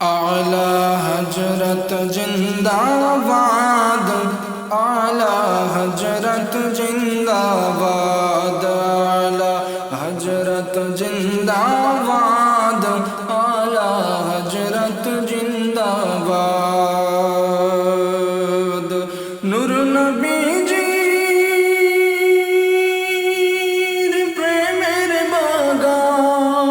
आला हजरत जिंदाबाद, आला हजरत जिंदाबाद, आला हजरत जिंदाबाद, आला हजरत जिंदाबाद। नूर नबीजीर प्रेमेर बागान,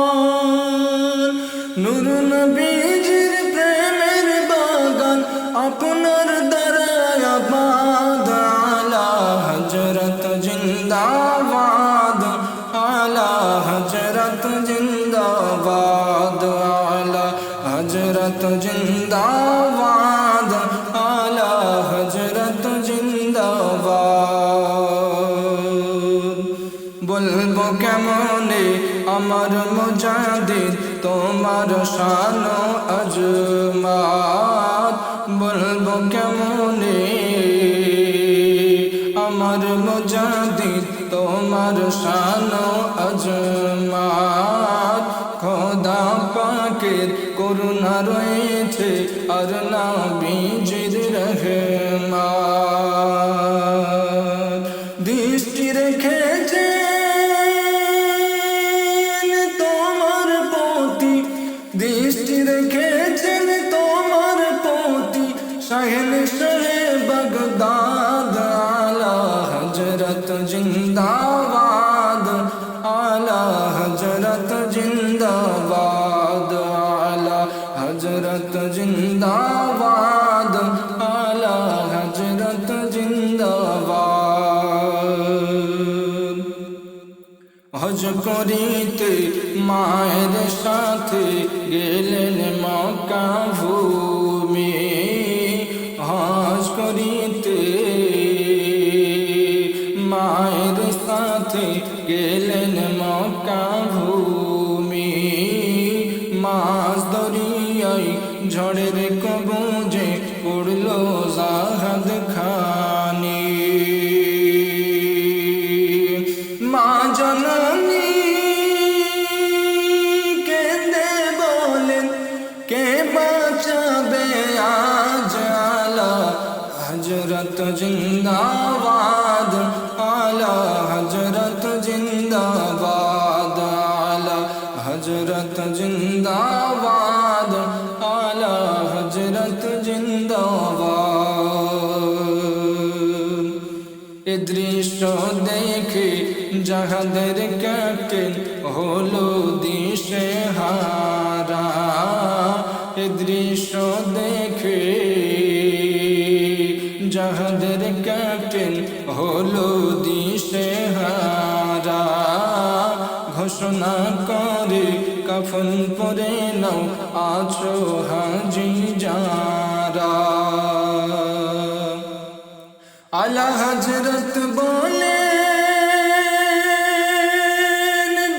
नूर नबीजीर प्रेमेर बागान, আপনার দ্বারায় আবাদ। আলা হযরত জিন্দাবাদ, আলা হযরত জিন্দাবাদ, আলা হযরত জিন্দাবাদ, আলা হযরত জিন্দাবাদ। বলবো কেমনে আমার মুজাদ্দিদ তোমার শান ও আজমাত, বলবো কেমনে আমার মুজাদ্দিদ তোমার শান ও আজমাত। খোদা পাকের করুণা রয়েছে আর নবীজির রহমত, দৃষ্টি রেখেছে দৃষ্টি রেখেছেন তোমার প্রতি শাহেন শাহে বাগদাদ। আলা হযরত জিন্দাবাদ, আলা হযরত জিন্দাবাদ, আলা হযরত জিন্দাবাদ, আলা হযরত জিন্দাবাদ। হজ করিতে মায়ের সাথে গেলেন মক্কা ভূমি, হজ করিতে মায়ের সাথে গেলেন মক্কা ভূমি। মাছ দরিয়ায় ঝড়ের কবজে পড়ল জাহাজ খানি। মা জননী কেঁদে বলেন কে বাঁচাবে আজ। আলা হযরত জিন্দাবাদ, আলা হযরত জিন্দাবাদ, আলা হযরত জিন্দাবাদ, আলা হযরত জিন্দাবাদ। এ দৃশ্য দেখে জাহাজের ক্যাপ্টেন হলো দিশে হারা। এ দৃশ্য দেখে জাহাজের ক্যাপ্টেন হলো দিশে হারা। ঘোষণা করে কাফন পরে নাও আছো হাজি যারা। আলা হযরত বলেন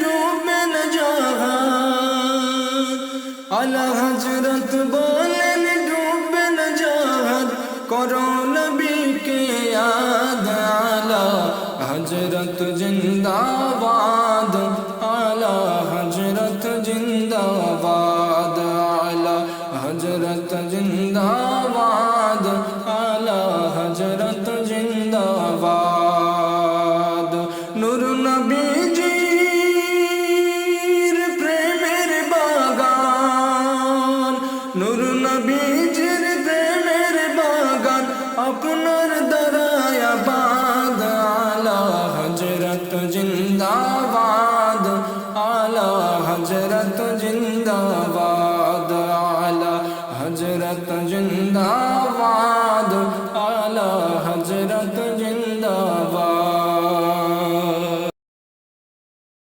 ডুবে না জাহাজ, আলা হযরত বলেন ডুবে না জাহাজ, করো নবীকে ইয়াদ। আলা হযরত জিন্দাবাদ, আলা হযরত জিন্দাবাদ, আলা হযরত জিন্দাবাদ, আলা হযরত জিন্দাবাদ। নূর নবীজির প্রেমের বাগান, নূর নবীজির প্রেমের বাগান, আপনার দ্বারায় আবাদ। আলা হযরত জিন্দাবাদ, আলা হযরত জিন্দাবাদ, আলা হযরত জিন্দাবাদ।